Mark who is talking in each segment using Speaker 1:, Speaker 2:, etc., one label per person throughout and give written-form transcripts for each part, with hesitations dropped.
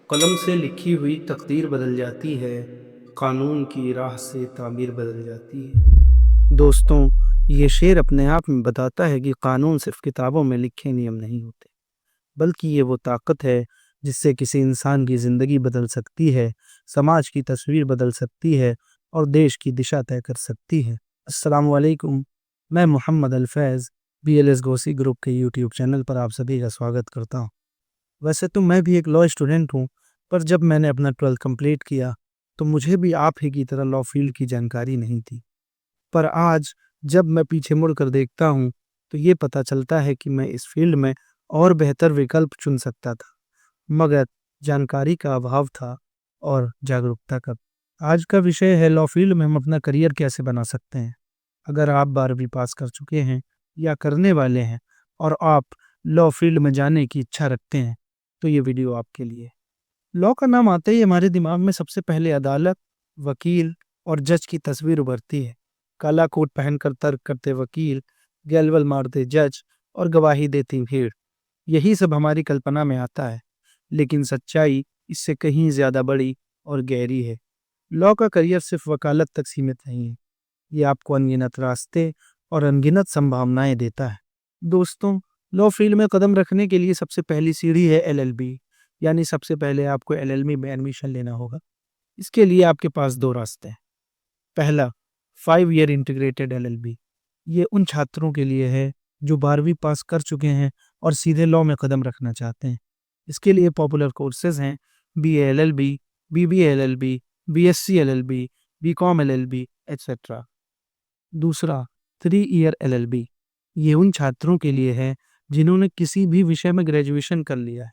Speaker 1: कलम से लिखी हुई तकदीर बदल जाती है, कानून की राह से तामीर बदल जाती है। दोस्तों, ये शेर अपने आप में बताता है कि कानून सिर्फ किताबों में लिखे नियम नहीं होते, बल्कि ये वो ताकत है जिससे किसी इंसान की ज़िंदगी बदल सकती है, समाज की तस्वीर बदल सकती है और देश की दिशा तय कर सकती है। अस्सलामु अलैकुम, मैं मोहम्मद अल-फैज़ बीएलएस गौसी ग्रुप के यूट्यूब चैनल पर आप सभी का स्वागत करता हूँ। वैसे तो मैं भी एक लॉ स्टूडेंट हूँ, पर जब मैंने अपना 12th कंप्लीट किया, तो मुझे भी आप ही की तरह लॉ फील्ड की जानकारी नहीं थी। पर आज जब मैं पीछे मुड़कर देखता हूँ, तो ये पता चलता है कि मैं इस फील्ड में और बेहतर विकल्प चुन सकता था, मगर जानकारी का अभाव था और जागरूकता का। आज का विषय है लॉ फील्ड में हम अपना करियर कैसे बना सकते हैं। अगर आप 12वीं पास कर चुके हैं या करने वाले हैं और आप लॉ फील्ड में जाने की इच्छा रखते हैं, तो ये वीडियो आपके लिए है। लॉ का नाम आते ही हमारे दिमाग में सबसे पहले अदालत, वकील और जज की तस्वीर उभरती है। काला कोट पहनकर तर्क करते वकील, गैलवल मारते जज और गवाही देती भीड़, यही सब हमारी कल्पना में आता है। लेकिन सच्चाई इससे कहीं ज्यादा बड़ी और गहरी है। लॉ का करियर सिर्फ वकालत तक सीमित नहीं है, ये आपको अनगिनत रास्ते और अनगिनत संभावनाएं देता है। दोस्तों, लॉ फील्ड में कदम रखने के लिए सबसे पहली सीढ़ी है एलएलबी, यानी सबसे पहले आपको एलएलबी में एडमिशन लेना होगा। इसके लिए आपके पास दो रास्ते हैं। पहला, 5 ईयर इंटीग्रेटेड एलएलबी। ये उन छात्रों के लिए है जो 12वीं पास कर चुके हैं और सीधे लॉ में कदम रखना चाहते हैं। इसके लिए पॉपुलर कोर्सेज हैं BA LLB, BBA LLB, BSc LLB, BCom LLB, etcetera. दूसरा, 3 ईयर एलएलबी। ये उन छात्रों के लिए है जिन्होंने किसी भी विषय में ग्रेजुएशन कर लिया है।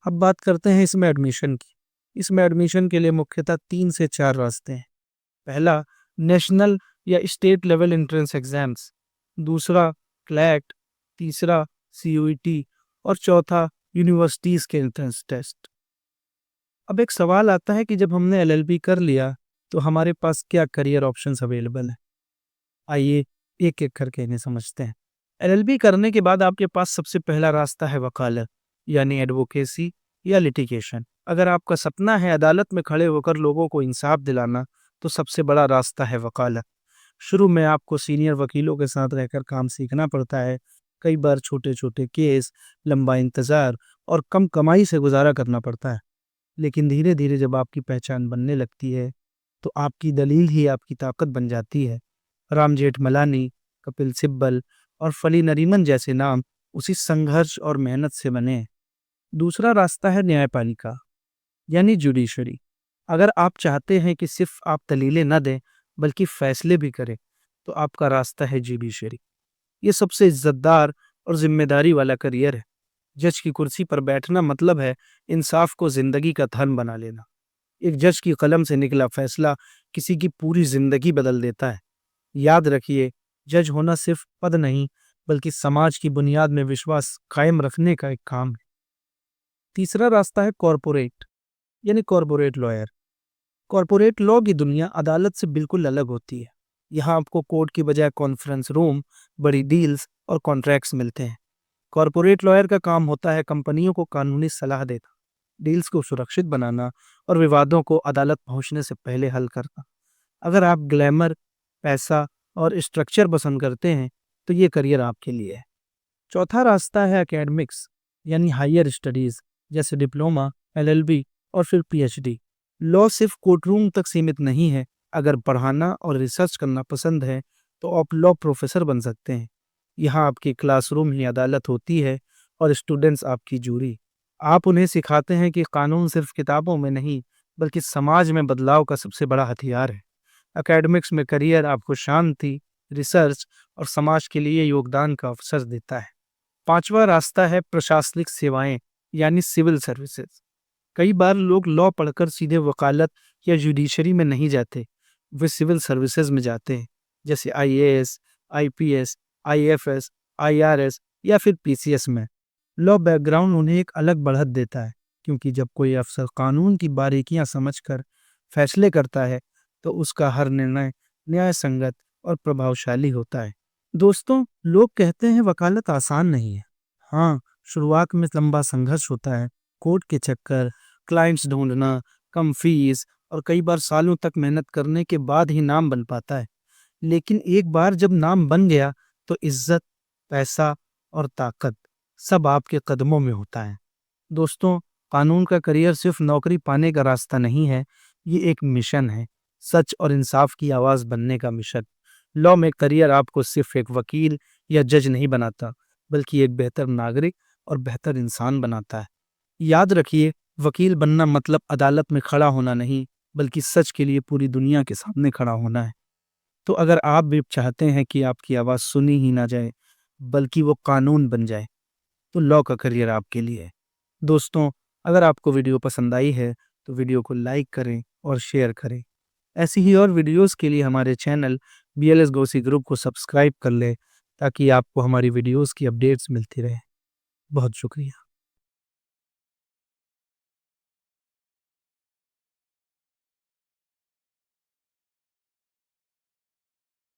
Speaker 1: अब बात करते हैं इसमें एडमिशन की। इसमें एडमिशन के लिए मुख्यतः 3 से 4 रास्ते हैं। पहला, नेशनल या स्टेट लेवल एंट्रेंस एग्जाम्स। दूसरा, क्लैट। तीसरा, सीयूईटी। और चौथा, यूनिवर्सिटीज के एंट्रेंस टेस्ट। अब एक सवाल आता है कि जब हमने एलएलबी कर लिया, तो हमारे पास क्या करियर ऑप्शंस अवेलेबल है। आइए एक एक करके इन्हें समझते हैं। एलएलबी करने के बाद आपके पास सबसे पहला रास्ता है वकालत, यानी एडवोकेसी या लिटिगेशन। अगर आपका सपना है अदालत में खड़े होकर लोगों को इंसाफ दिलाना, तो सबसे बड़ा रास्ता है वकालत। शुरू में आपको सीनियर वकीलों के साथ रहकर काम सीखना पड़ता है। कई बार छोटे छोटे केस, लंबा इंतजार और कम कमाई से गुजारा करना पड़ता है। लेकिन धीरे धीरे जब आपकी पहचान बनने लगती है, तो आपकी दलील ही आपकी ताकत बन जाती है। राम जेठमलानी, कपिल सिब्बल और फली नरीमन जैसे नाम उसी संघर्ष और मेहनत से बने हैं। दूसरा रास्ता है न्यायपालिका, यानी जुडिशरी। अगर आप चाहते हैं कि सिर्फ आप दलीलें न दें, बल्कि फैसले भी करें, तो आपका रास्ता है जुडिशरी। ये सबसे इज्जतदार और जिम्मेदारी वाला करियर है। जज की कुर्सी पर बैठना मतलब है इंसाफ को जिंदगी का धर्म बना लेना। एक जज की कलम से निकला फैसला किसी की पूरी जिंदगी बदल देता है। याद रखिए, जज होना सिर्फ पद नहीं, बल्कि समाज की बुनियाद में विश्वास कायम रखने का एक काम है। तीसरा रास्ता है कॉरपोरेट, यानी कॉरपोरेट लॉयर। कॉरपोरेट लॉ की दुनिया अदालत से बिल्कुल अलग होती है। यहाँ आपको कोर्ट की बजाय कॉन्फ्रेंस रूम, बड़ी डील्स और कॉन्ट्रैक्ट्स मिलते हैं। कॉरपोरेट लॉयर का काम होता है कंपनियों को कानूनी सलाह देना, डील्स को सुरक्षित बनाना और विवादों को अदालत पहुंचने से पहले हल करना। अगर आप ग्लैमर, पैसा और स्ट्रक्चर पसंद करते हैं, तो ये करियर आपके लिए है। चौथा रास्ता है एकेडमिक्स, यानी हायर स्टडीज, जैसे डिप्लोमा, एलएलबी और फिर पीएचडी। लॉ सिर्फ कोर्टरूम तक सीमित नहीं है। अगर पढ़ाना और रिसर्च करना पसंद है, तो आप लॉ प्रोफेसर बन सकते हैं। यहाँ आपकी क्लासरूम ही अदालत होती है और स्टूडेंट्स आपकी जूरी। आप उन्हें सिखाते हैं कि कानून सिर्फ किताबों में नहीं, बल्कि समाज में बदलाव का सबसे बड़ा हथियार है। एकेडमिक्स में करियर आपको शांति, रिसर्च और समाज के लिए योगदान का अवसर देता है। पांचवा रास्ता है प्रशासनिक सेवाएं, यानी सिविल सर्विसेज। कई बार लोग लॉ पढ़कर सीधे वकालत या जुडिशरी में नहीं जाते, वे सिविल सर्विसेज में जाते हैं, जैसे आईएएस, आईपीएस, आईएफएस, आईआरएस या फिर पीसीएस में। लॉ बैकग्राउंड उन्हें एक अलग बढ़त देता है, क्योंकि जब कोई अफसर कानून की बारीकियां समझकर फैसले करता है, तो उसका हर निर्णय न्याय संगत और प्रभावशाली होता है। दोस्तों, लोग कहते हैं वकालत आसान नहीं है। हाँ, शुरुआत में लंबा संघर्ष होता है। कोर्ट के चक्कर, क्लाइंट्स ढूंढना, कम फीस और कई बार सालों तक मेहनत करने के बाद ही नाम बन पाता है। लेकिन एक बार जब नाम बन गया तो इज्जत, पैसा और ताकत सब आपके कदमों में होता है। दोस्तों, कानून का करियर सिर्फ नौकरी पाने का रास्ता नहीं है, ये एक मिशन है, सच और इंसाफ की आवाज़ बनने का मिशन। लॉ में करियर आपको सिर्फ एक वकील या जज नहीं बनाता, बल्कि एक बेहतर नागरिक और बेहतर इंसान बनाता है। याद रखिए, वकील बनना मतलब अदालत में खड़ा होना नहीं, बल्कि सच के लिए पूरी दुनिया के सामने खड़ा होना है। तो अगर आप भी चाहते हैं कि आपकी आवाज़ सुनी ही ना जाए, बल्कि वो कानून बन जाए, तो लॉ का करियर आपके लिए है। दोस्तों, अगर आपको वीडियो पसंद आई है तो वीडियो को लाइक करें और शेयर करें। ऐसी ही और वीडियोस के लिए हमारे चैनल बीएलएस गौसी ग्रुप को सब्सक्राइब कर लें, ताकि आपको हमारी वीडियोस की अपडेट्स मिलती रहे। बहुत शुक्रिया।